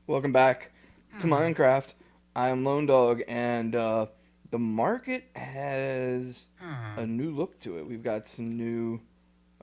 Welcome back to Minecraft. I am Lone Dog, and the market has a new look to it. We've got some new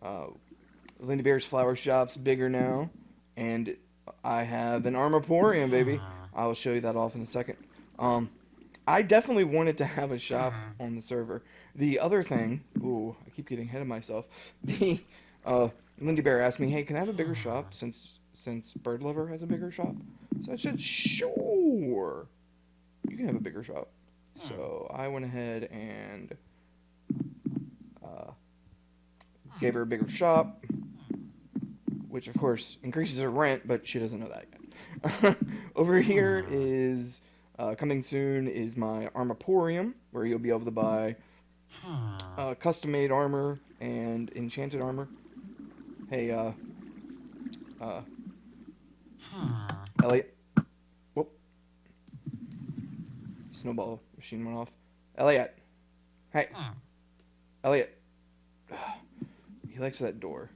uh, Lindy Bear's flower shops bigger now, and I have an Armorporium, baby. I'll show you that off in a second. Um, I definitely wanted to have a shop on the server. The other thing, ooh, I keep getting ahead of myself. The uh, Lindy Bear asked me, "Hey, can I have a bigger shop since Bird Lover has a bigger shop?" So I said, "Sure, you can have a bigger shop." So I went ahead and uh, gave her a bigger shop, which of course increases her rent, but she doesn't know that yet. Over here is coming soon is my Armorporium, where you'll be able to buy custom-made armor and enchanted armor. Hey, uh, Elliot. Whoop. Snowball machine went off. Elliot. Hey. Elliot. He likes that door.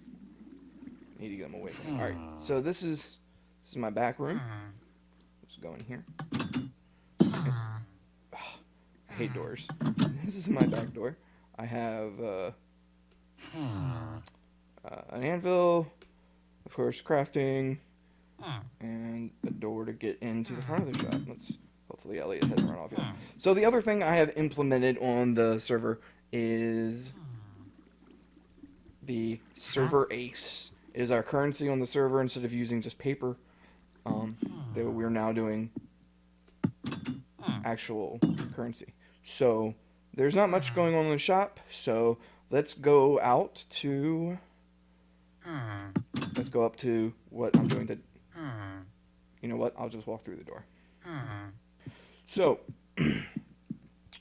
Need to get him away from it. Alright, so this is my back room. Let's go in here. I hate doors. This is my back door. I have an anvil, of course, crafting, and a door to get into the front of the shop. Let's hopefully Elliot hasn't run off yet. So the other thing I have implemented on the server is the server ace. It is our currency on the server instead of using just paper. That we're now doing actual currency. So there's not much going on in the shop. So let's go out to. Let's go up to what I'm doing. You know what? I'll just walk through the door. So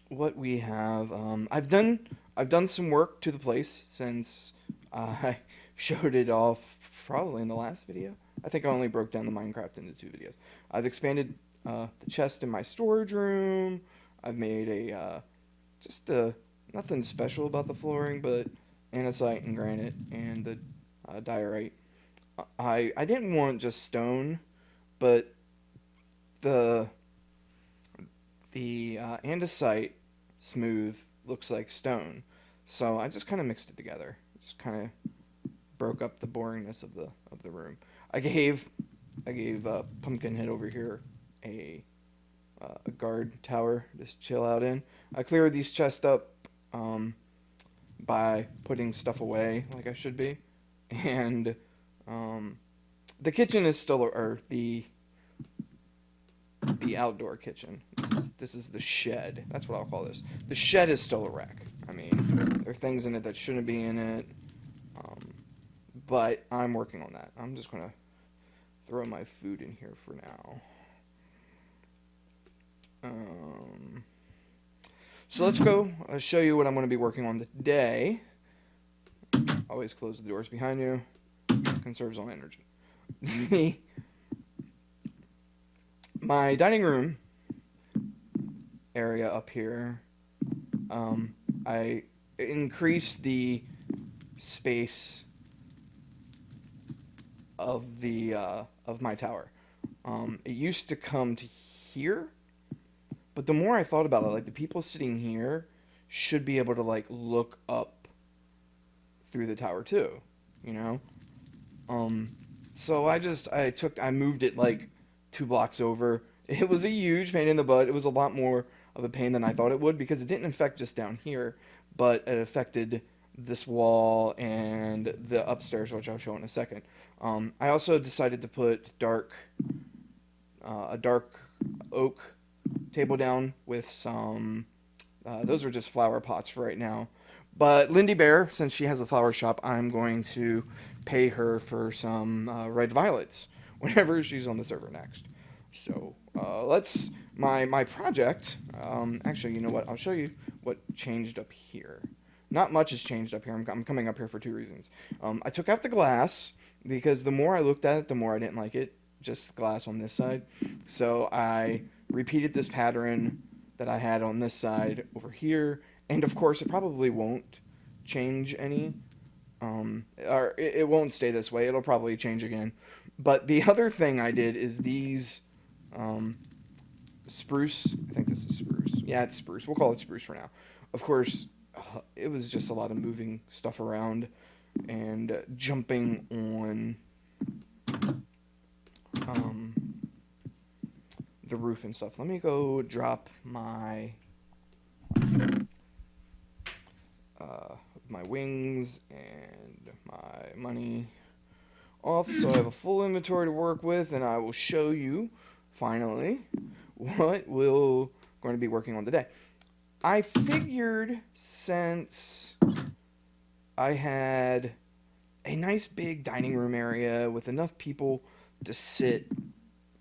what we have, I've done some work to the place since I showed it off probably in the last video. I think I only broke down the Minecraft into 2 videos. I've expanded the chest in my storage room. I've made just nothing special about the flooring, but andesite and granite and the diorite. I didn't want just stone, but the andesite smooth looks like stone, so I just kind of mixed it together. Just kind of broke up the boringness of the room. I gave Pumpkinhead over here a guard tower to chill out in. I cleared these chests up by putting stuff away like I should be, and the kitchen is still, or the outdoor kitchen. This is the shed. That's what I'll call this. The shed is still a wreck. I mean, there are things in it that shouldn't be in it, but I'm working on that. I'm just gonna throw my food in here for now. So let's go. I'll show you what I'm going to be working on today. Always close the doors behind you. Conserves on energy. My dining room area up here, I increased the space of the of my tower. It used to come to here, but the more I thought about it, like the people sitting here should be able to like look up through the tower too, you know. So I moved it like 2 blocks over. It was a huge pain in the butt. It was a lot more of a pain than I thought it would because it didn't affect just down here, but it affected this wall and the upstairs, which I'll show in a second. I also decided to put a dark oak table down with some. Those are just flower pots for right now. But Lindy Bear, since she has a flower shop, I'm going to pay her for some red violets whenever she's on the server next. So my project. Actually, you know what? I'll show you what changed up here. Not much has changed up here. I'm coming up here for 2 reasons. I took out the glass because the more I looked at it, the more I didn't like it. Just glass on this side. So I repeated this pattern that I had on this side over here. And of course, it probably won't change any. Or it won't stay this way. It'll probably change again. But the other thing I did is these Um, spruce. I think this is spruce. Yeah, it's spruce. We'll call it spruce for now. Of course, it was just a lot of moving stuff around and jumping on um, the roof and stuff. Let me go drop my wings and my money off so I have a full inventory to work with, and I will show you finally what we're going to be working on today. I figured since I had a nice big dining room area with enough people to sit,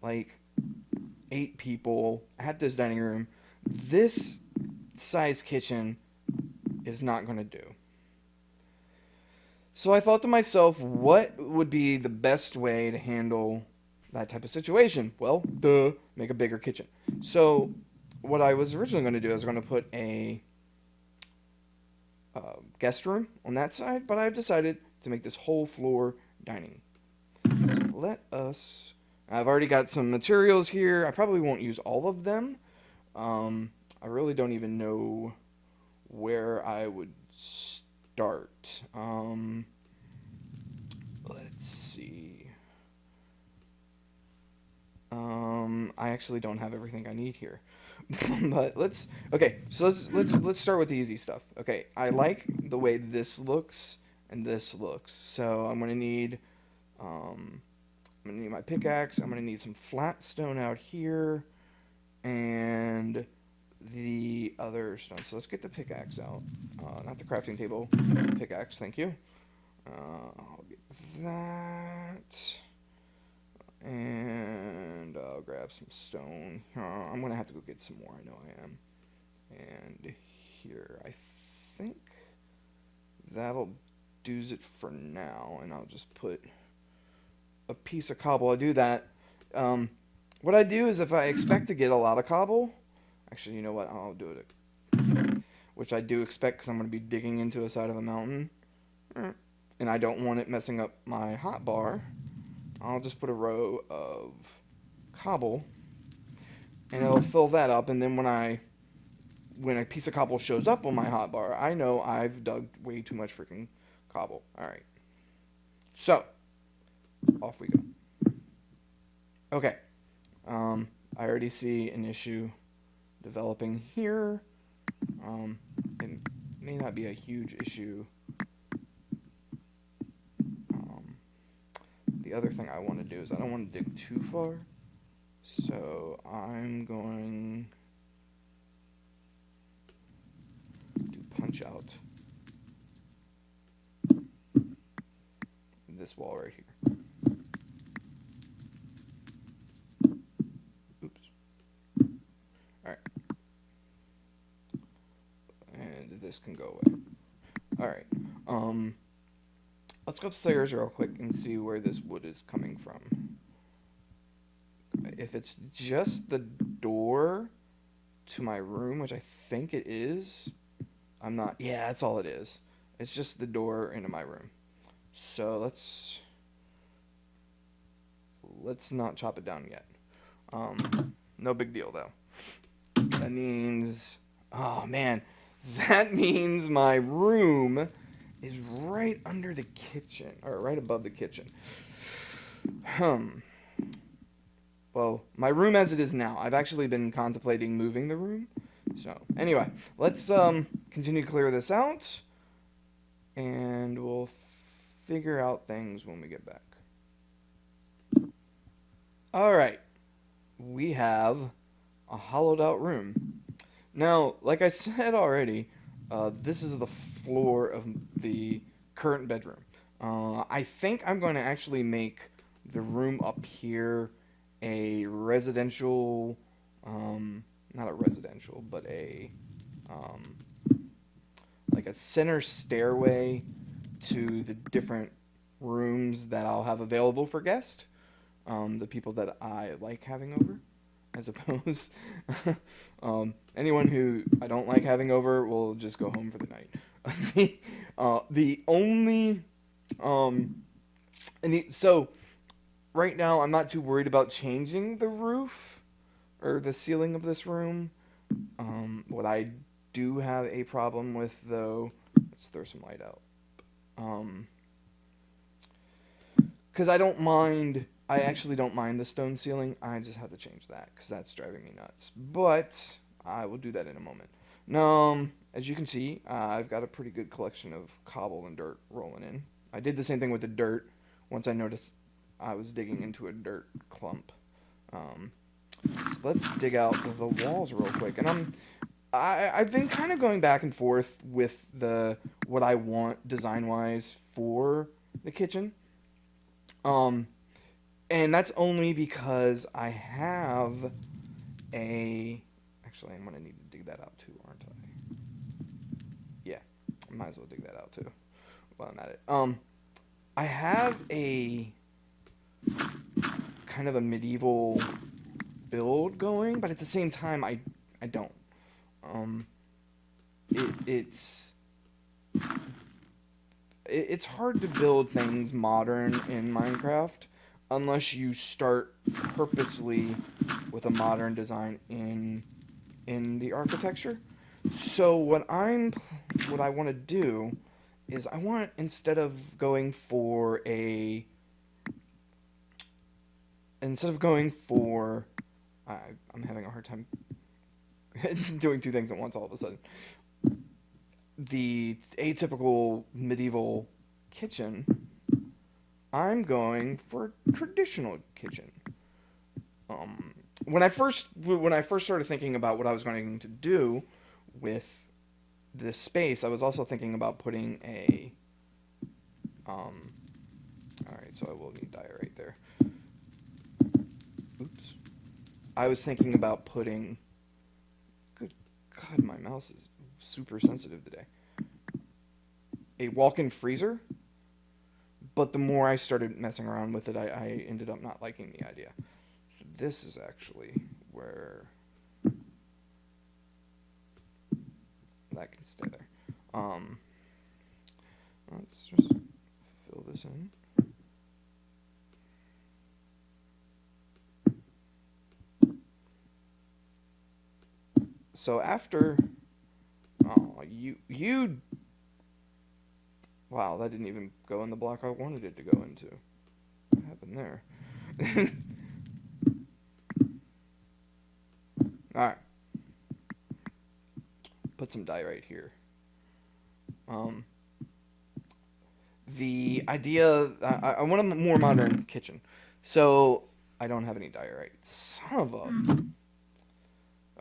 like 8 people at this dining room, this size kitchen is not going to do. So I thought to myself, what would be the best way to handle that type of situation? Well, make a bigger kitchen. So what I was originally going to do, I was going to put a guest room on that side, but I've decided to make this whole floor dining. So I've already got some materials here. I probably won't use all of them. I really don't even know where I would start. Let's see. I actually don't have everything I need here. But let's start with the easy stuff. Okay, I like the way this looks and this looks. So I'm gonna need my pickaxe. I'm gonna need some flat stone out here and the other stone. So let's get the pickaxe out. Not the crafting table. Pickaxe, thank you. I'll get that. And I'll grab some stone. I'm going to have to go get some more. I know I am. And here, I think that'll do it for now. And I'll just put a piece of cobble. I do that. What I do is if I expect to get a lot of cobble, actually, you know what? I'll do it. Which I do expect because I'm going to be digging into a side of the mountain. And I don't want it messing up my hotbar. I'll just put a row of cobble. And it'll fill that up. And then when a piece of cobble shows up on my hotbar, I know I've dug way too much freaking cobble. Alright. So, off we go. Okay. I already see an issue developing here. It may not be a huge issue. The other thing I want to do is I don't want to dig too far. So I'm going to punch out this wall right here. Oops. Alright. And this can go away. Alright. Let's go upstairs real quick and see where this wood is coming from. If it's just the door to my room, which I think it is, I'm not... Yeah, that's all it is. It's just the door into my room. So let's not chop it down yet. No big deal, though. That means... Oh, man. That means my room is right under the kitchen, or right above the kitchen. Well, my room as it is now. I've actually been contemplating moving the room. So, anyway, let's continue to clear this out, and we'll figure out things when we get back. Alright, we have a hollowed out room. Now, like I said already, this is the floor of the current bedroom. I think I'm going to actually make the room up here a residential, not a residential, but like a center stairway to the different rooms that I'll have available for guests. The people that I like having over, as opposed anyone who I don't like having over will just go home for the night. The only so right now I'm not too worried about changing the roof or the ceiling of this room. What I do have a problem with, though, let's throw some light out. Because I actually don't mind the stone ceiling. I just have to change that because that's driving me nuts. But I will do that in a moment. Now, as you can see, I've got a pretty good collection of cobble and dirt rolling in. I did the same thing with the dirt once I noticed I was digging into a dirt clump. So let's dig out the walls real quick. And I've been kind of going back and forth with what I want design-wise for the kitchen. And that's only because I have actually, I'm going to need to dig that out too, aren't I? Yeah, I might as well dig that out too while I'm at it. I have a kind of a medieval build going, but at the same time, I don't. It's hard to build things modern in Minecraft unless you start purposely with a modern design in the architecture. So what I want to do is instead of going for I'm having a hard time doing two things at once all of a sudden. The atypical medieval kitchen, I'm going for traditional kitchen. When I first started thinking about what I was going to do with this space, I was also thinking about putting a all right, so I will need diorite there. Oops. I was thinking about putting, good God, my mouse is super sensitive today, a walk-in freezer, but the more I started messing around with it, I ended up not liking the idea. So this is actually where that can stay there. Let's just fill this in. So after, wow, that didn't even go in the block I wanted it to go into. What happened there? Alright. Put some diorite here. The idea, I want a more modern kitchen. So, I don't have any diorite. Son of a...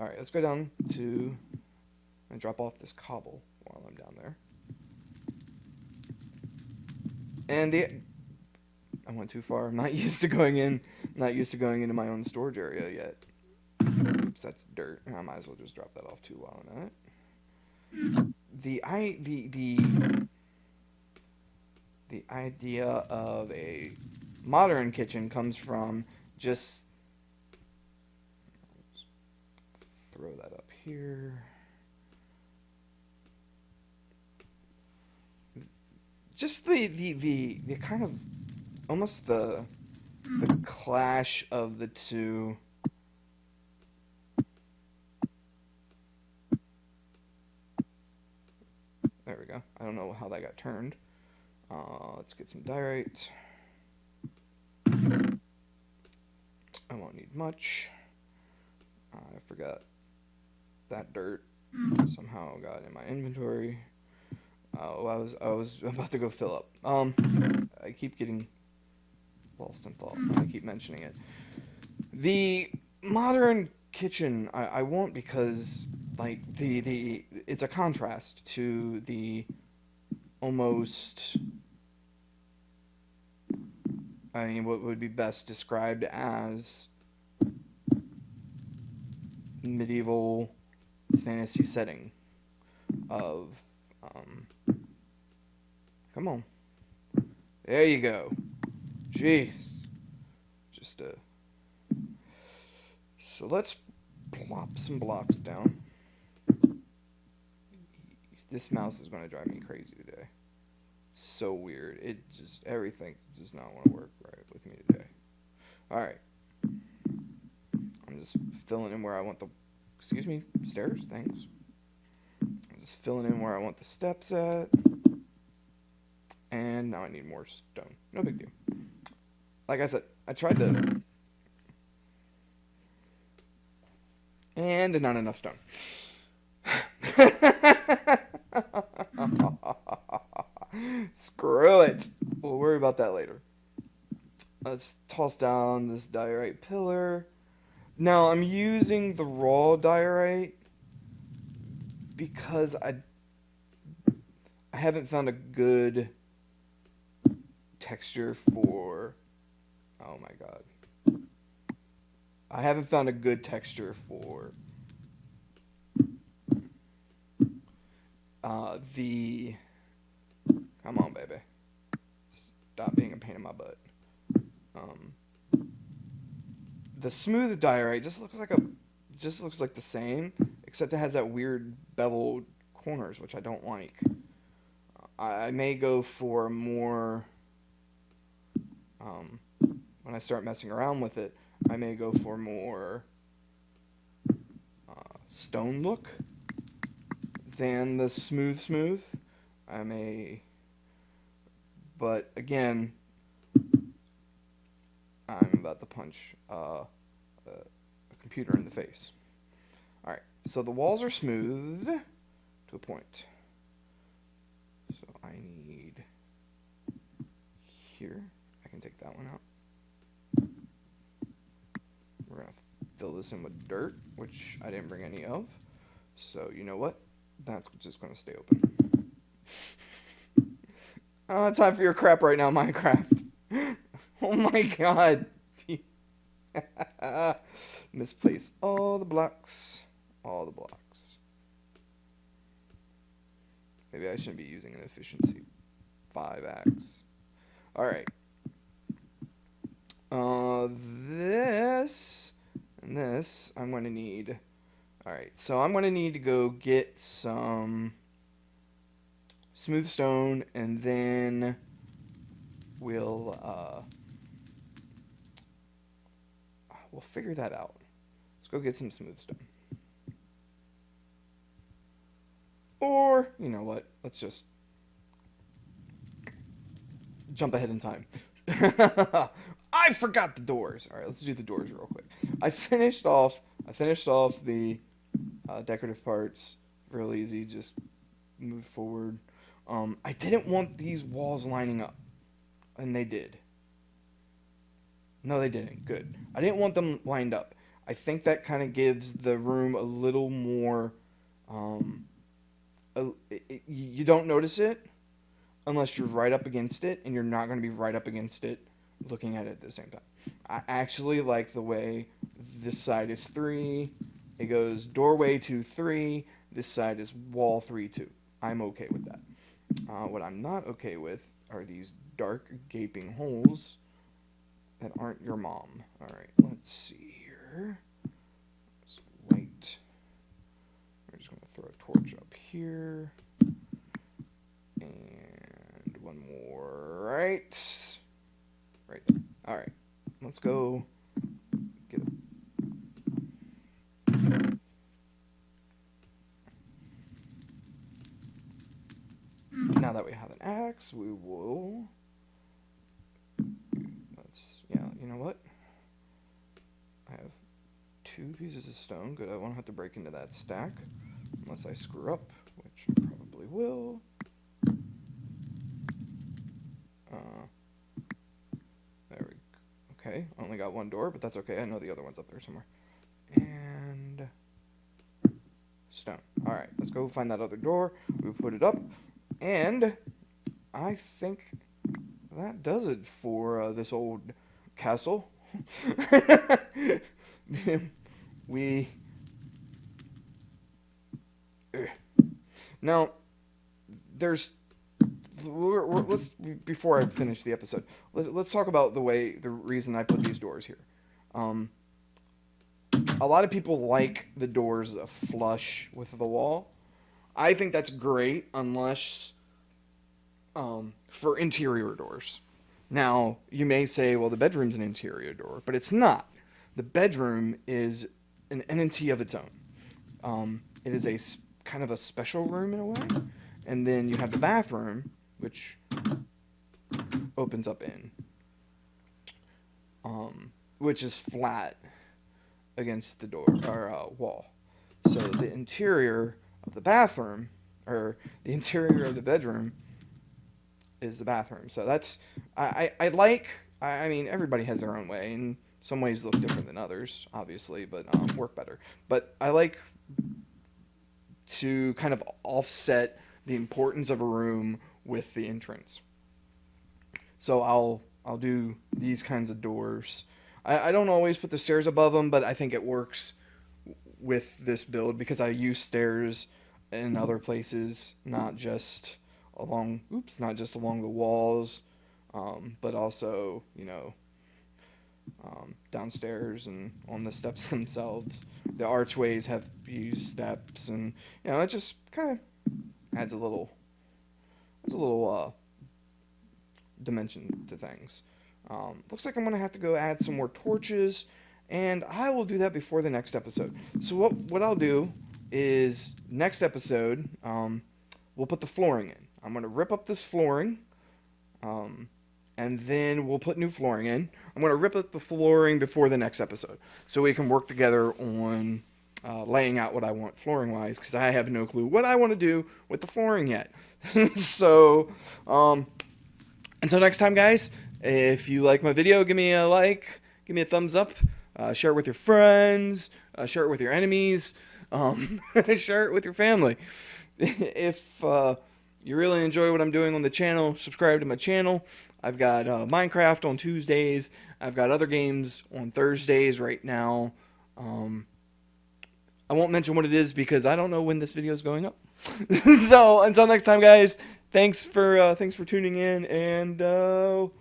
Alright, let's go down to... and drop off this cobble while I'm down there. And I went too far. I'm not used to going into my own storage area yet. Oops, that's dirt. I might as well just drop that off too while I'm at it. The idea of a modern kitchen comes from just throw that up here. Just the kind of almost the clash of the two. There we go. I don't know how that got turned. Let's get some diorite. I won't need much. I forgot that dirt somehow got in my inventory. Oh, I was about to go fill up. I keep getting lost in thought when I keep mentioning it. The modern kitchen I won't, because like it's a contrast to the almost, I mean, what would be best described as medieval fantasy setting of come on, there you go. Jeez, so let's plop some blocks down. This mouse is going to drive me crazy today. So weird. Everything does not want to work right with me today. Alright. I'm just filling in where I want the, excuse me, stairs, thanks. I'm just filling in where I want the steps at. And now I need more stone. No big deal. Like I said, I tried to... And not enough stone. Screw it. We'll worry about that later. Let's toss down this diorite pillar. Now, I'm using the raw diorite because I haven't found a good texture for... Oh my god. I haven't found a good texture for the... Come on, baby. Stop being a pain in my butt. The smooth diorite just looks like the same, except it has that weird beveled corners, which I don't like. I may go for more... when I start messing around with it, I may go for more stone look than the smooth. I may... But again, I'm about to punch a computer in the face. Alright, so the walls are smooth to a point. So I need here. I can take that one out. We're going to fill this in with dirt, which I didn't bring any of. So you know what? That's just going to stay open. Time for your crap right now, Minecraft. Oh my god. Misplace all the blocks. All the blocks. Maybe I shouldn't be using an efficiency 5x. Alright. This and this I'm going to need. Alright, so I'm going to need to go get some smooth stone, and then we'll figure that out. Let's go get some smooth stone. Or, you know what, let's just jump ahead in time. I forgot the doors. All right, let's do the doors real quick. I finished off the decorative parts real easy. Just move forward. I didn't want these walls lining up, and they did. No, they didn't. Good. I didn't want them lined up. I think that kind of gives the room a little more. You don't notice it unless you're right up against it, and you're not going to be right up against it looking at it at the same time. I actually like the way this side is 3. It goes doorway 2, 3. This side is wall 3, 2. I'm okay with that. What I'm not okay with are these dark gaping holes that aren't your mom. Alright, let's see here. Let's wait. We're just going to throw a torch up here. And one more right. Right there. Alright, let's go get it. Now that we have an axe, we will... you know what? I have 2 pieces of stone. Good, I won't have to break into that stack. Unless I screw up, which I probably will. There we go. Okay, only got 1 door, but that's okay. I know the other one's up there somewhere. And... stone. Alright, let's go find that other door. We put it up. And I think that does it for this old castle. Now, let's before I finish the episode, let's talk about the reason I put these doors here. A lot of people like the doors flush with the wall. I think that's great unless for interior doors. Now, you may say, well, the bedroom's an interior door, but it's not. The bedroom is an entity of its own. It is kind of a special room in a way. And then you have the bathroom, which opens up in, which is flat against the door or wall. So the interior of the bathroom, or the interior of the bedroom, is the bathroom. So that's I mean, everybody has their own way, and some ways look different than others, obviously, but work better. But I like to kind of offset the importance of a room with the entrance. So I'll do these kinds of doors. I don't always put the stairs above them, but I think it works with this build because I use stairs in other places, not just along the walls, but also, downstairs and on the steps themselves. The archways have used steps, and it just kind of adds a little dimension to things. Looks like I'm gonna have to go add some more torches, and I will do that before the next episode. So what I'll do is next episode, we'll put the flooring in. I'm gonna rip up this flooring, and then we'll put new flooring in. I'm gonna rip up the flooring before the next episode, so we can work together on laying out what I want flooring wise, because I have no clue what I want to do with the flooring yet. So until next time, guys, if you like my video, give me a like, give me a thumbs up, share it with your friends, share it with your enemies, share it with your family. If you really enjoy what I'm doing on the channel, subscribe to my channel. I've got Minecraft on Tuesdays. I've got other games on Thursdays right now. I won't mention what it is because I don't know when this video is going up. So until next time, guys, thanks for tuning in, and I'll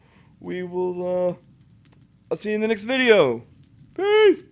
see you in the next video. Peace.